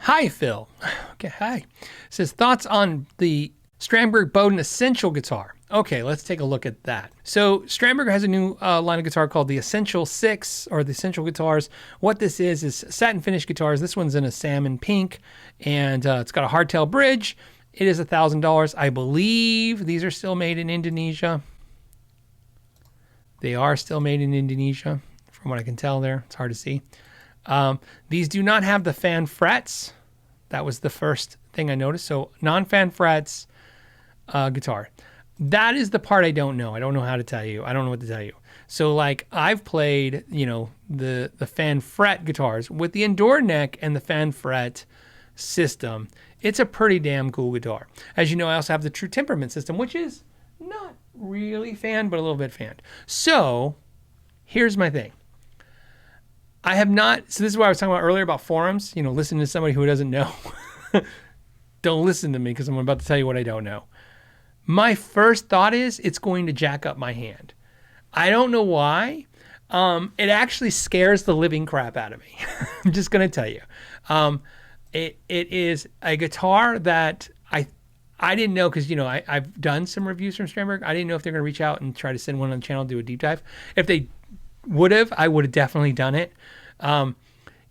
Hi, Phil. Okay, hi. It says thoughts on the Strandberg Bowden Essential guitar. Okay, let's take a look at that. So Strandberg has a new line of guitar called the Essential 6 or the Essential guitars. What this is satin finish guitars. This one's in a salmon pink and it's got a hardtail bridge. It is $1,000. I believe these are still made in Indonesia. They are still made in Indonesia from what I can tell there. It's hard to see. These do not have the fan frets. That was the first thing I noticed. So non-fan frets guitar. That is the part I don't know. I don't know how to tell you. I don't know what to tell you. So like I've played, the fan fret guitars with the Endure neck and the fan fret system. It's a pretty damn cool guitar. As you know, I also have the True Temperament system, which is not really fanned, but a little bit fanned. So here's my thing. I have not, so this is what I was talking about earlier about forums, listening to somebody who doesn't know. Don't listen to me because I'm about to tell you what I don't know. My first thought is it's going to jack up my hand. I don't know why. It actually scares the living crap out of me. I'm just going to tell you. It is a guitar that I didn't know because, I've done some reviews from Strandberg. I didn't know if they're going to reach out and try to send one on the channel, do a deep dive. If they would have, I would have definitely done it,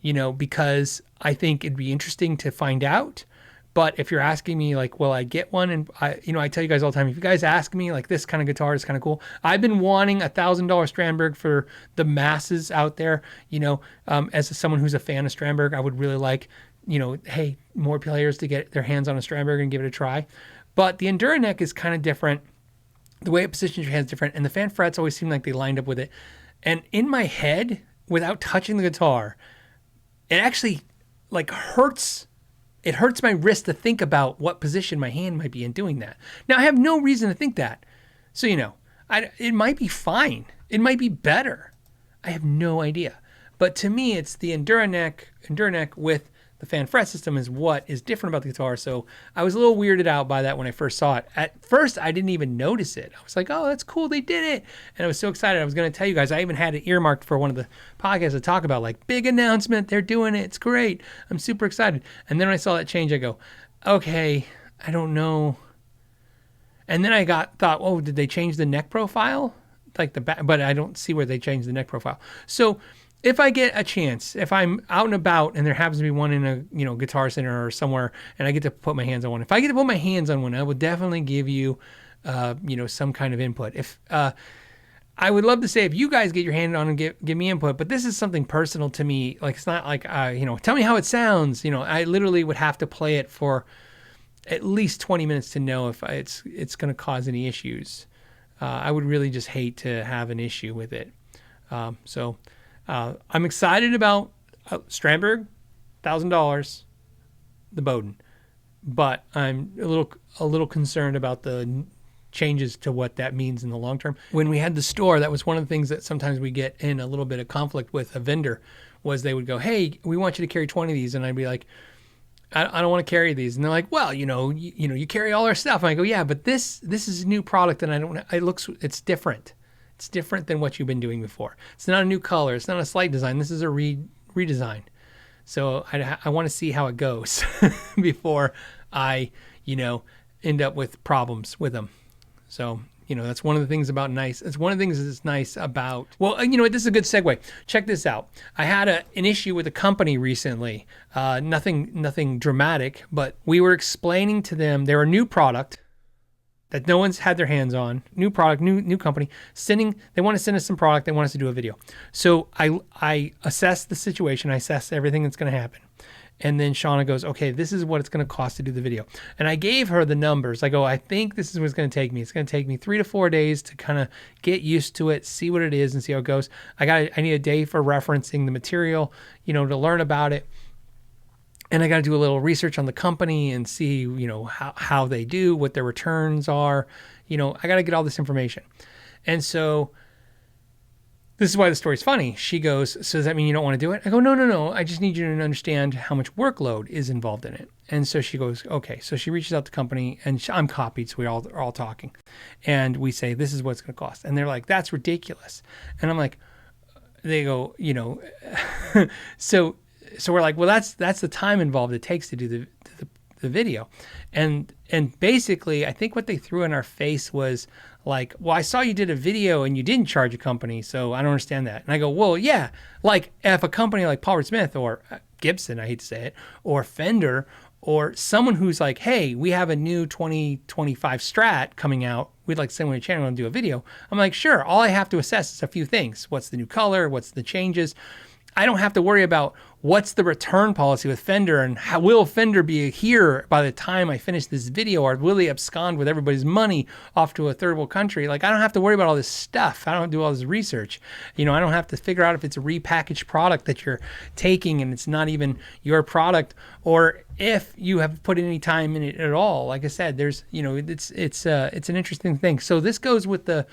because I think it'd be interesting to find out. But if you're asking me like, will I get one? And I tell you guys all the time, if you guys ask me like this kind of guitar is kind of cool. I've been wanting $1,000 Strandberg for the masses out there, as someone who's a fan of Strandberg, I would really like, hey, more players to get their hands on a Strandberg and give it a try. But the Endure neck is kind of different. The way it positions your hands is different. And the fan frets always seem like they lined up with it. And in my head, without touching the guitar, it actually like hurts. It hurts my wrist to think about what position my hand might be in doing that. Now, I have no reason to think that. So, it might be fine. It might be better. I have no idea. But to me, it's the Endure neck with the fan fret system is what is different about the guitar. So I was a little weirded out by that when I first saw it. At first, I didn't even notice it. I was like, oh, that's cool. They did it. And I was so excited. I was going to tell you guys. I even had it earmarked for one of the podcasts to talk about, like, big announcement. They're doing it. It's great. I'm super excited. And then when I saw that change, I go, okay, I don't know. And then I thought, oh, did they change the neck profile? Like the back, but I don't see where they changed the neck profile. So if I get a chance, if I'm out and about and there happens to be one in a Guitar Center or somewhere, and I get to put my hands on one, if I get to put my hands on one, I would definitely give you, some kind of input. If I would love to say if you guys get your hand on and give me input, but this is something personal to me. Like it's not like tell me how it sounds. I literally would have to play it for at least 20 minutes to know if it's going to cause any issues. I would really just hate to have an issue with it. I'm excited about Strandberg, $1,000, the Bowden, but I'm a little concerned about the changes to what that means in the long term. When we had the store, that was one of the things that sometimes we get in a little bit of conflict with a vendor, was they would go, hey, we want you to carry 20 of these, and I'd be like, I don't want to carry these, and they're like, well, you carry all our stuff, and I go, yeah, but this is a new product, and it's different. It's different than what you've been doing before. It's not a new color. It's not a slight design. This is a redesign. So I want to see how it goes before I, end up with problems with them. So, that's one of the things about nice. It's one of the things that's nice about, well, this is a good segue. Check this out. I had an issue with a company recently. Nothing dramatic, but we were explaining to them they're a new product that no one's had their hands on, new product, new company, they want to send us some product, they want us to do a video. So I assess the situation, I assess everything that's going to happen. And then Shauna goes, okay, this is what it's going to cost to do the video. And I gave her the numbers. I go, I think this is what it's going to take me. It's going to take me 3 to 4 days to kind of get used to it, see what it is and see how it goes. I need a day for referencing the material, to learn about it. And I got to do a little research on the company and see, how they do, what their returns are. I got to get all this information. And so this is why the story's funny. She goes, so does that mean you don't want to do it? I go, no. I just need you to understand how much workload is involved in it. And so she goes, okay. So she reaches out to the company, and I'm copied, so we are all talking. And we say, this is what it's going to cost. And they're like, that's ridiculous. And I'm like, they go, so so we're like, well, that's the time involved it takes to do the video. And basically, I think what they threw in our face was like, well, I saw you did a video and you didn't charge a company, so I don't understand that. And I go, well, yeah, like if a company like Paul Reed Smith or Gibson, I hate to say it, or Fender, or someone who's like, hey, we have a new 2025 Strat coming out, we'd like to send one to your channel and do a video. I'm like, sure, all I have to assess is a few things. What's the new color? What's the changes? I don't have to worry about what's the return policy with Fender and how will Fender be here by the time I finish this video, or will they abscond with everybody's money off to a third world country? Like, I don't have to worry about all this stuff. I don't do all this research. I don't have to figure out if it's a repackaged product that you're taking and it's not even your product, or if you have put any time in it at all. Like I said, there's, it's an interesting thing. So this goes with the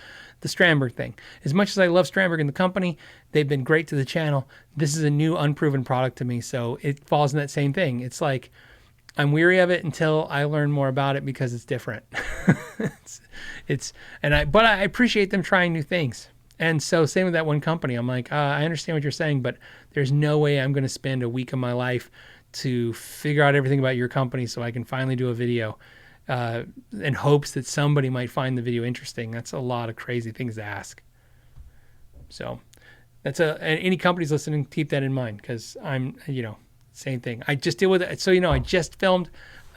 Strandberg thing. As much as I love Strandberg and the company, they've been great to the channel. This is a new unproven product to me, so it falls in that same thing. It's like I'm weary of it until I learn more about it because it's different. But I appreciate them trying new things. And so same with that one company. I'm like, I understand what you're saying, but there's no way I'm going to spend a week of my life to figure out everything about your company so I can finally do a video. In hopes that somebody might find the video interesting. That's a lot of crazy things to ask. So and any companies listening, keep that in mind, because I'm, same thing. I just deal with it. So, I just filmed,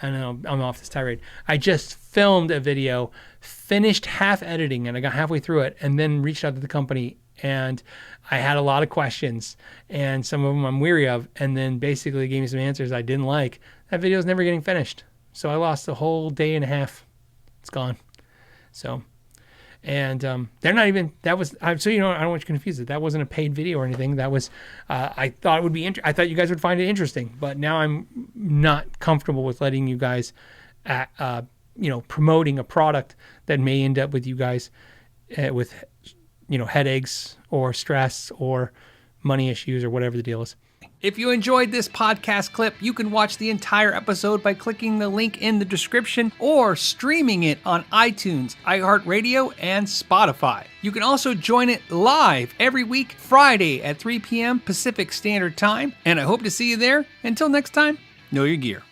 I know I'm off this tirade. I just filmed a video, finished half editing, and I got halfway through it, and then reached out to the company, and I had a lot of questions, and some of them I'm weary of, and then basically gave me some answers I didn't like. That video's never getting finished. So I lost a whole day and a half. It's gone. So, and they're not even, I don't want you to confuse it. That wasn't a paid video or anything. That was, I thought it would be, I thought you guys would find it interesting, but now I'm not comfortable with letting you guys, promoting a product that may end up with you guys with, headaches or stress or money issues or whatever the deal is. If you enjoyed this podcast clip, you can watch the entire episode by clicking the link in the description or streaming it on iTunes, iHeartRadio, and Spotify. You can also join it live every week, Friday at 3 p.m. Pacific Standard Time, and I hope to see you there. Until next time, know your gear.